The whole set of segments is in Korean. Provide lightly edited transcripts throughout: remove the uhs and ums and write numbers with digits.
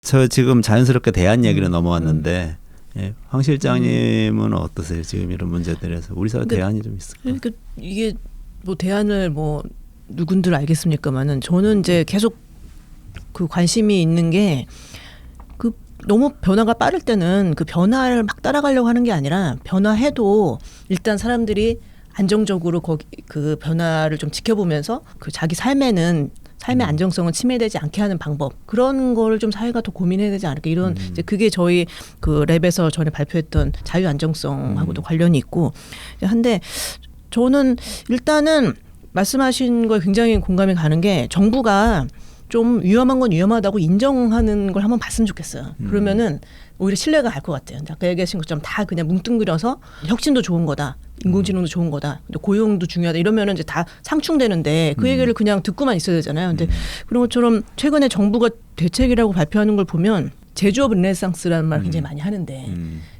저 지금 자연스럽게 대안 얘기로 넘어왔는데 예, 황 실장님은 어떠세요? 지금 이런 문제들에서 우리 사회 대안이 좀 있을까요? 그러니까 이게 뭐 대안을 뭐 누군들 알겠습니까만은 저는 이제 계속 그 관심이 있는 게 그 너무 변화가 빠를 때는 그 변화를 막 따라가려고 하는 게 아니라 변화해도 일단 사람들이 안정적으로 거기 그 변화를 좀 지켜보면서 그 자기 삶의 안정성은 침해되지 않게 하는 방법 그런 거를 좀 사회가 더 고민해야 되지 않을까 이런 이제 그게 저희 그 랩에서 전에 발표했던 자유 안정성하고도 관련이 있고 한데 저는 일단은 말씀하신 거에 굉장히 공감이 가는 게 정부가 좀 위험한 건 위험하다고 인정하는 걸 한번 봤으면 좋겠어요. 그러면은 오히려 신뢰가 갈 것 같아요. 아까 얘기하신 것처럼 다 그냥 뭉뚱그려서 혁신도 좋은 거다. 인공지능도 좋은 거다. 근데 고용도 중요하다. 이러면은 이제 다 상충되는데 그 얘기를 그냥 듣고만 있어야 되잖아요. 근데 그런 것처럼 최근에 정부가 대책이라고 발표하는 걸 보면 제조업 르네상스라는 말 굉장히 많이 하는데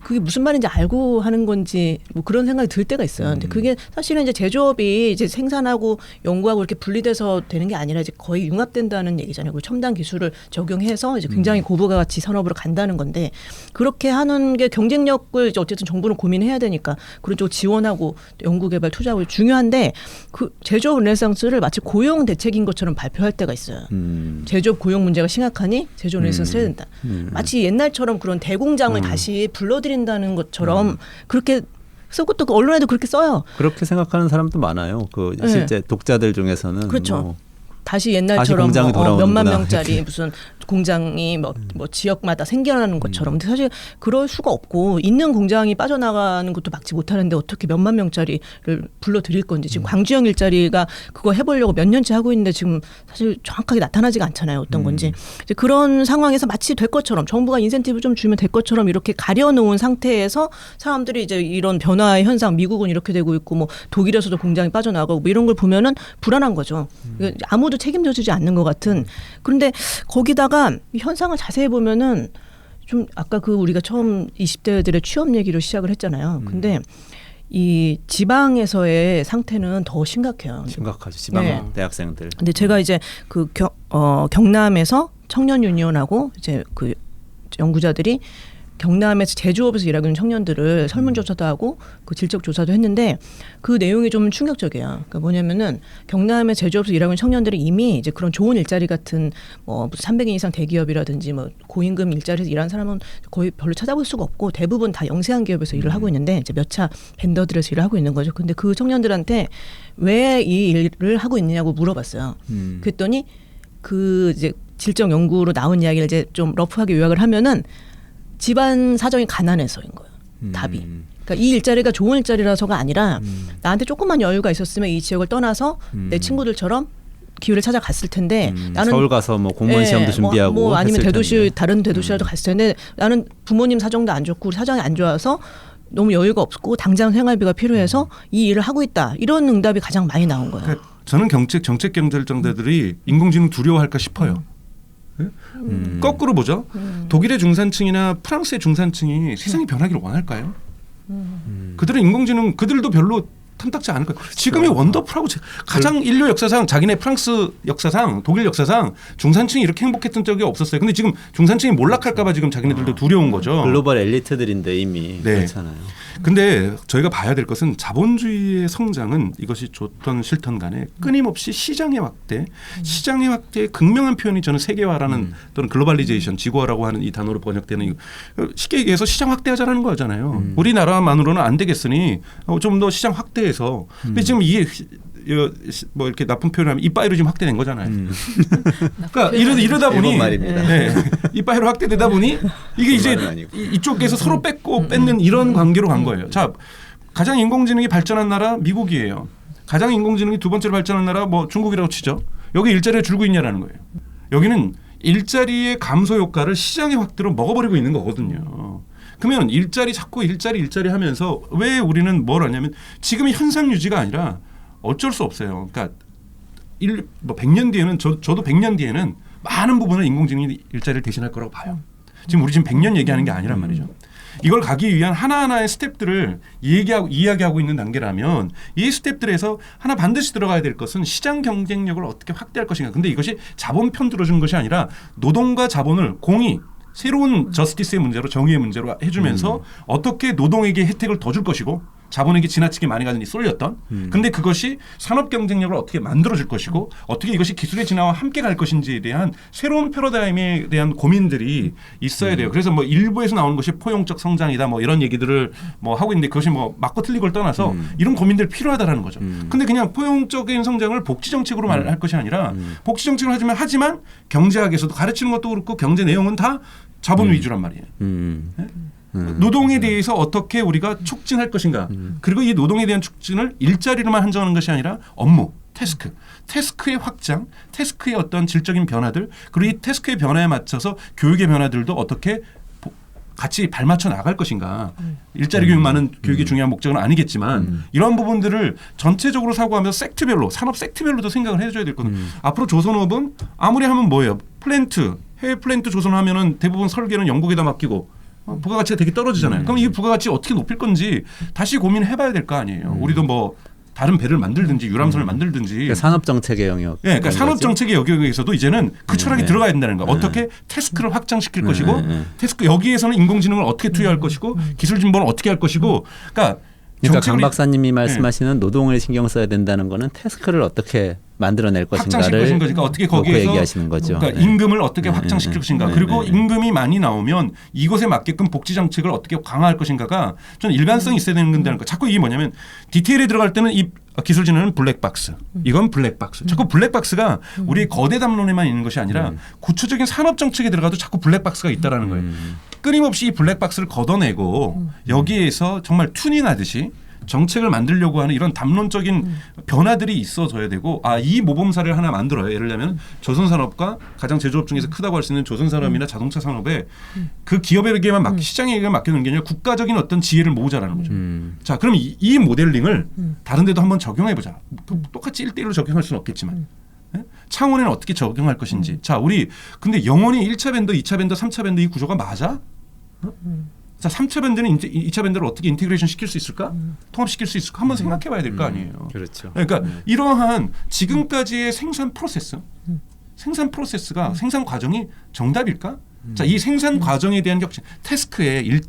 그게 무슨 말인지 알고 하는 건지 뭐 그런 생각이 들 때가 있어요. 근데 그게 사실은 이제 제조업이 이제 생산하고 연구하고 이렇게 분리돼서 되는 게 아니라 이제 거의 융합된다는 얘기잖아요. 그 첨단 기술을 적용해서 이제 굉장히 고부가가치 산업으로 간다는 건데 그렇게 하는 게 경쟁력을 이제 어쨌든 정부는 고민해야 되니까 그런 쪽 지원하고 연구개발 투자하고 중요한데 그 제조업 르네상스를 마치 고용 대책인 것처럼 발표할 때가 있어요. 제조업 고용 문제가 심각하니 제조업 르네상스 해야 된다. 마치 옛날처럼 그런 대공장을 다시 불러들인다는 것처럼 그렇게 쓰고 또 그 언론에도 그렇게 써요. 그렇게 생각하는 사람도 많아요. 그 실제 독자들 중에서는 그렇죠. 뭐 다시 옛날처럼 공장이 몇만 명짜리 무슨 공장이 뭐 지역마다 생겨나는 것처럼 근데 사실 그럴 수가 없고 있는 공장이 빠져나가는 것도 막지 못하는데 어떻게 몇만 명짜리를 불러들일 건지 지금 광주형 일자리가 그거 해보려고 몇 년째 하고 있는데 지금 사실 정확하게 나타나지가 않잖아요. 어떤 건지 이제 그런 상황에서 마치 될 것처럼 정부가 인센티브 좀 주면 될 것처럼 이렇게 가려놓은 상태에서 사람들이 이제 이런 변화의 현상 미국은 이렇게 되고 있고 뭐 독일에서도 공장이 빠져나가고 뭐 이런 걸 보면은 불안한 거죠. 아무도 책임져주지 않는 것 같은. 그런데 거기다가 이 현상을 자세히 보면은 좀 아까 그 우리가 처음 20대들의 취업 얘기를 시작을 했잖아요. 근데 이 지방에서의 상태는 더 심각해요. 심각하죠. 지방 네. 대학생들. 근데 제가 이제 그 경남에서 청년 유니온하고 이제 그 연구자들이 경남에서 제조업에서 일하고 있는 청년들을 설문조사도 하고 그 질적조사도 했는데 그 내용이 좀 충격적이에요. 그러니까 뭐냐면은 경남의 제조업에서 일하고 있는 청년들이 이미 이제 그런 좋은 일자리 같은 뭐 300인 이상 대기업이라든지 뭐 고임금 일자리에서 일하는 사람은 거의 별로 찾아볼 수가 없고 대부분 다 영세한 기업에서 일을 하고 있는데 이제 몇 차 벤더들에서 일을 하고 있는 거죠. 근데 그 청년들한테 왜 이 일을 하고 있느냐고 물어봤어요. 그랬더니 그 이제 질적 연구로 나온 이야기를 이제 좀 러프하게 요약을 하면은 집안 사정이 가난해서인 거예요. 답이. 그러니까 이 일자리가 좋은 일자리라서가 아니라 나한테 조금만 여유가 있었으면 이 지역을 떠나서 내 친구들처럼 기회를 찾아갔을 텐데 나는 서울 가서 뭐 공무원 시험도 준비하고 뭐 아니면 대도시 텐데. 다른 대도시라도 갔을 텐데 나는 부모님 사정도 안 좋고 사정이 안 좋아서 너무 여유가 없고 당장 생활비가 필요해서 이 일을 하고 있다. 이런 응답이 가장 많이 나온 거예요. 그러니까 저는 정책 경제정대들이 인공지능 두려워할까 싶어요. 거꾸로 보죠. 독일의 중산층이나 프랑스의 중산층이 세상이 변하기를 원할까요? 그들은 인공지능 그들도 별로 탐탁지 않을 거예요. 그렇죠. 지금이 원더풀하고 가장 인류 역사상 자기네 프랑스 역사상 독일 역사상 중산층이 이렇게 행복했던 적이 없었어요. 근데 지금 중산층이 몰락할까 봐 지금 자기네들도 두려운 거죠. 글로벌 엘리트들인데 이미 네. 그렇잖아요. 근데 저희가 봐야 될 것은 자본주의의 성장은 이것이 좋던 싫던 간에 끊임없이 시장의 확대, 시장의 확대의 극명한 표현이 저는 세계화라는 또는 글로벌리제이션, 지구화라고 하는 이 단어로 번역되는 쉽게 얘기해서 시장 확대하자라는 거잖아요. 우리나라만으로는 안 되겠으니 좀 더 시장 확대해서 근데 지금 이게 뭐 이렇게 나쁜 표현하면 이빠이로 지금 확대된 거잖아요. 그러니까 이러다 보니 네, 이빠이로 확대되다 보니 이게 이제 이쪽에서 서로 뺏고 뺏는 이런 관계로 간 거예요. 자, 가장 인공지능이 발전한 나라 미국이에요. 가장 인공지능이 두 번째로 발전한 나라 뭐 중국이라고 치죠. 여기 일자리가 줄고 있냐라는 거예요. 여기는 일자리의 감소 효과를 시장의 확대로 먹어버리고 있는 거거든요. 그러면 자꾸 일자리 하면서 왜 우리는 뭘 하냐면 지금의 현상 유지가 아니라 어쩔 수 없어요. 그러니까 100년 뒤에는 저도 100년 뒤에는 많은 부분을 인공지능이 일자리를 대신할 거라고 봐요. 지금 우리 지금 100년 얘기하는 게 아니란 말이죠. 이걸 가기 위한 하나하나의 스텝들을 이야기하고 있는 단계라면 이 스텝들에서 하나 반드시 들어가야 될 것은 시장 경쟁력을 어떻게 확대할 것인가. 근데 이것이 자본 편들어준 것이 아니라 노동과 자본을 공히 새로운 저스티스의 문제로 정의의 문제로 해주면서 어떻게 노동에게 혜택을 더 줄 것이고 자본에게 지나치게 많이 가더니 쏠렸던 근데 그것이 산업 경쟁력을 어떻게 만들어줄 것이고 어떻게 이것이 기술의 진화와 함께 갈 것인지에 대한 새로운 패러다임에 대한 고민들이 있어야 돼요. 그래서 뭐 일부에서 나오는 것이 포용적 성장이다 뭐 이런 얘기들을 뭐 하고 있는데 그것이 뭐 맞고 틀린 걸 떠나서 이런 고민들이 필요하다라는 거죠. 근데 그냥 포용적인 성장을 복지 정책으로 말할 것이 아니라 복지 정책을 하지만 경제학에서도 가르치는 것도 그렇고 경제 내용은 다 자본 위주란 말이에요. 네? 노동에 대해서 어떻게 우리가 촉진할 것인가. 그리고 이 노동에 대한 촉진을 일자리로만 한정하는 것이 아니라 업무, 태스크의 확장, 태스크의 어떤 질적인 변화들 그리고 이 태스크의 변화에 맞춰서 교육의 변화들도 어떻게 같이 발맞춰 나갈 것인가. 일자리 교육만은 교육의 중요한 목적은 아니겠지만 이런 부분들을 전체적으로 사고하면서 섹트별로 산업 섹트별로도 생각을 해줘야 될 거거든요. 앞으로 조선업은 아무리 하면 뭐예요. 해외 플랜트 조선하면은 대부분 설계는 영국에다 맡기고 부가가치가 되게 떨어지잖아요. 그럼 이 부가가치 어떻게 높일 건지 다시 고민해봐야 될 거 아니에요. 우리도 뭐 다른 배를 만들든지 유람선을 만들든지. 그러니까 산업정책의 영역. 네, 그러니까 산업정책의 영역에서도 이제는 그 철학이 들어가야 된다는 거예요. 어떻게 태스크를 확장시킬 것이고 태스크 여기에서는 인공지능을 어떻게 투여할 것이고 기술 진보는 어떻게 할 것이고 그러니까 강 박사님이 말씀하시는 노동을 신경 써야 된다는 거는 태스크를 어떻게 만들어낼 것인가를 그러니까 어떻게 거기에서 얘기하시는 거죠. 그러니까 임금을 어떻게 확장시킬 것인가. 그리고 임금이 많이 나오면 이것에 맞게끔 복지 정책을 어떻게 강화할 것인가가 저는 일관성이 있어야 되는 건데 자꾸 이게 뭐냐면 디테일에 들어갈 때는 이 기술진화는 블랙박스. 이건 블랙박스. 자꾸 블랙박스가 우리의 거대 담론에만 있는 것이 아니라 구체적인 산업 정책에 들어가도 자꾸 블랙박스가 있다라는 거예요. 끊임없이 이 블랙박스를 걷어내고 여기에서 정말 튜닝하듯이 정책을 만들려고 하는 이런 담론적인 변화들이 있어져야 되고 이 모범사를 하나 만들어요. 예를 들면 조선산업과 가장 제조업 중에서 크다고 할 수 있는 조선산업이나 자동차 산업에 그 기업에게만 시장에게만 맡겨놓는 게 아니라 국가적인 어떤 지혜를 모으자라는 거죠. 자, 그럼 이 모델링을 다른 데도 한번 적용해보자. 똑같이 1대1로 적용할 수는 없겠지만 창원에는 어떻게 적용할 것인지. 자, 우리 근데 영원히 1차 밴더, 2차 밴더, 3차 밴더 이 구조가 맞아? 자, 3차 밴드는 2차 밴드를 어떻게 인테그레이션 시킬 수 있을까? 통합시킬 수 있을까? 한번 생각해 봐야 될 거 아니에요. 그렇죠. 그러니까 이러한 지금까지의 생산 프로세스가 생산 과정이 정답일까? 자, 이 생산 과정에 대한 혁신, 태스크의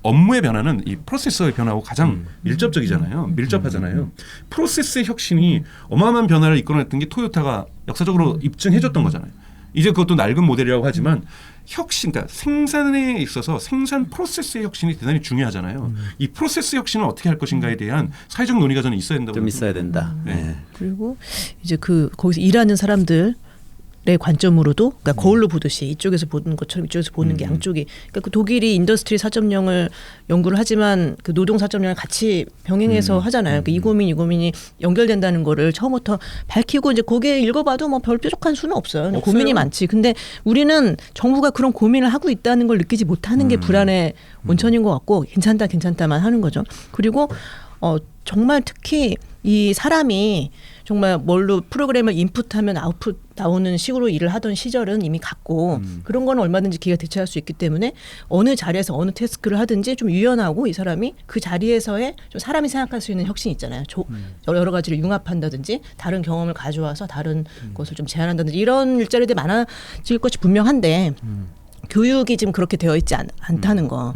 업무의 변화는 이 프로세서의 변화하고 가장 밀접적이잖아요. 밀접하잖아요. 프로세스의 혁신이 어마어마한 변화를 이끌어냈던 게 토요타가 역사적으로 입증해줬던 거잖아요. 이제 그것도 낡은 모델이라고 하지만 혁신, 그러니까 생산에 있어서 생산 프로세스의 혁신이 대단히 중요하잖아요. 이 프로세스 혁신을 어떻게 할 것인가에 대한 사회적 논의가 저는 있어야 된다고. 좀 있어야 된다. 네. 그리고 이제 거기서 일하는 사람들 의 관점으로도 그러니까 거울로 보듯이 이쪽에서 보는 것처럼 이쪽에서 보는 게 양쪽이 그러니까 그 독일이 인더스트리 4.0을 연구를 하지만 그 노동 4.0을 같이 병행해서 하잖아요. 그러니까 이 고민이 연결된다는 거를 처음부터 밝히고 이제 거기에 읽어봐도 뭐 별 뾰족한 수는 없어요. 고민이 많지. 근데 우리는 정부가 그런 고민을 하고 있다는 걸 느끼지 못하는 게 불안의 원천인 것 같고 괜찮다만 하는 거죠. 그리고 정말 특히 이 사람이 정말 뭘로 프로그램을 인풋하면 아웃풋 나오는 식으로 일을 하던 시절은 이미 갔고 그런 거는 얼마든지 기가 대체할 수 있기 때문에 어느 자리에서 어느 태스크를 하든지 좀 유연하고 이 사람이 그 자리에서의 좀 사람이 생각할 수 있는 혁신이 있잖아요. 여러 가지를 융합한다든지 다른 경험을 가져와서 다른 것을 좀 제안한다든지 이런 일자리들이 많아질 것이 분명한데 교육이 지금 그렇게 되어 있지 않다는 거.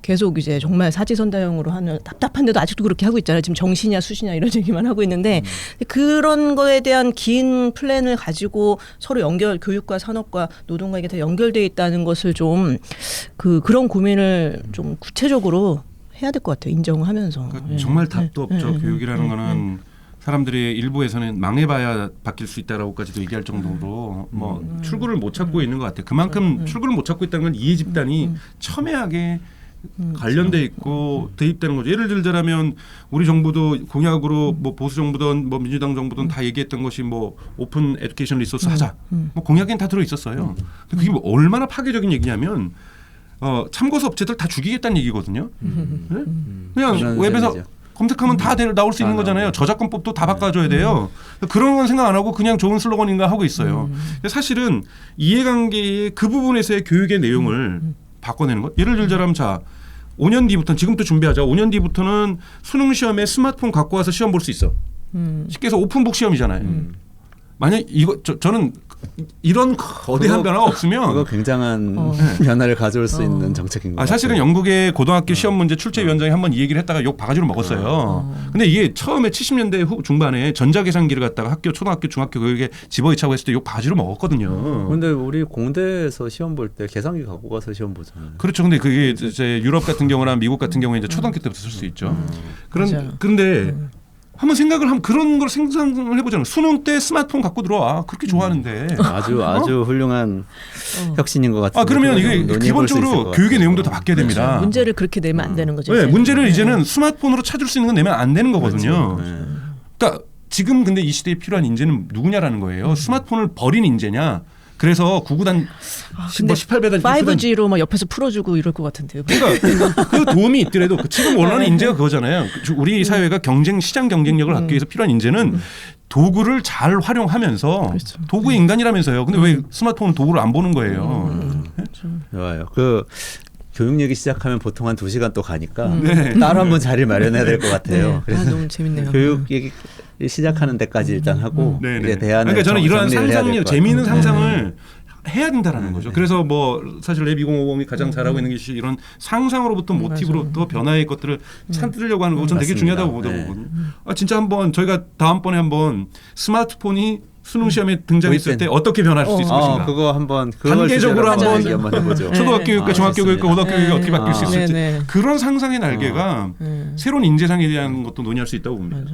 계속 이제 정말 사지선다형으로 하는 답답한데도 아직도 그렇게 하고 있잖아요. 지금 정시냐 수시냐 이런 얘기만 하고 있는데 그런 거에 대한 긴 플랜을 가지고 서로 교육과 산업과 노동과 이게 다 연결되어 있다는 것을 좀 그런 고민을 좀 구체적으로 해야 될 것 같아요. 인정하면서. 그러니까 정말 답도 없죠. 교육이라는 거는 사람들이 일부에서는 망해봐야 바뀔 수 있다라고까지도 얘기할 정도로 뭐 출구를 못 찾고 있는 것 같아요. 그만큼 출구를 못 찾고 있다는 건 이해 집단이 첨예하게 관련돼 있고 대입되는 거죠. 예를 들자면 우리 정부도 공약으로 뭐 보수 정부든 뭐 민주당 정부든 다 얘기했던 것이 뭐 오픈 에듀케이션 리소스 하자. 뭐 공약엔 다 들어 있었어요. 근데 그게 뭐 얼마나 파괴적인 얘기냐면 참고서 업체들 다 죽이겠다는 얘기거든요. 네? 그냥 웹에서 검색하면 다 나올 수 있는 다 거잖아요. 나오고. 저작권법도 다 바꿔줘야 돼요. 그런 건 생각 안 하고 그냥 좋은 슬로건인가 하고 있어요. 근데 사실은 이해관계의 그 부분에서의 교육의 내용을 바꿔내는 것. 예를 들자면 자 5년 뒤부터는 지금부터 준비하자. 5년 뒤부터는 수능 시험에 스마트폰 갖고 와서 시험 볼 수 있어. 쉽게 해서 오픈북 시험이잖아요. 만약 이거 저는 이런 거대한 변화가 없으면 그거 굉장한 변화를 가져올 수 있는 정책인 것 같아요. 사실은 영국의 고등학교 시험 문제 출제위원장이 한번 이 얘기를 했다가 욕 바가지로 먹었어요. 근데 이게 처음에 70년대 중반에 전자계산기를 갖다가 학교 초등학교 중학교 교육에 집어이차고 했을 때 욕 바가지로 먹었거든요. 근데 우리 공대에서 시험 볼 때 계산기 갖고 가서 시험 보잖아요. 그렇죠. 근데 그게 이제 유럽 같은 경우나 미국 같은 경우에 이제 초등학교 때부터 쓸 수 있죠. 맞아요. 그런데 한번 생각을 하면 그런 걸 상상을 해보잖아요. 수능 때 스마트폰 갖고 들어와. 그렇게 좋아하는데. 아주 훌륭한 혁신인 것 같아요. 그러면 이게 기본적으로 교육의 내용도 다 바뀌어야 됩니다. 그렇죠. 문제를 그렇게 내면 안 되는 거죠. 네, 이제. 문제를 이제는 스마트폰으로 찾을 수 있는 건 내면 안 되는 거거든요. 그렇죠. 네. 그러니까 지금 근데 이 시대에 필요한 인재는 누구냐라는 거예요. 스마트폰을 버린 인재냐. 그래서 구구단 근데 18배단 5G로 막 옆에서 풀어주고 이럴 것 같은데요. 그러니까 그 도움이 있더라도 지금 원하는 인재가 그거잖아요. 우리 사회가 시장 경쟁력을 갖기 위해서 필요한 인재는 도구를 잘 활용하면서 그렇죠. 도구의 인간이라면서요. 근데 왜 스마트폰은 도구를 안 보는 거예요? 좋아요. 그 교육 얘기 시작하면 보통 한 2시간 또 가니까 네. 따로 한번 자리 마련해야 될 것 같아요. 네. 그래서 너무 재밌네요. 교육 얘기 시작하는 데까지 일단 하고 네, 이제 네. 대안을 그러니까 저는 이런 정리를 해야 될것 상상력, 같아요. 재미있는 네. 상상을 해야 된다라는 거죠. 그래서 뭐 사실 랩 2050이 가장 잘하고 있는 것이 이런 상상으로부터 모티브로부터 변화의 것들을 찾으려고 하는 거 저는 되게 맞습니다. 중요하다고 네. 보거든요. 진짜 한번 저희가 다음번에 한번 스마트폰이 수능 시험에 등장했을 때 어떻게 변할 수 있을 것인가. 그거 한번 단계적으로 한번 해보죠. 초등학교 교육과 중학교 교육과 고등학교 교육이 어떻게 바뀔 수 있을지 네, 네. 그런 상상의 날개가 새로운 인재상에 대한 것도 논의할 수 있다고 봅니다.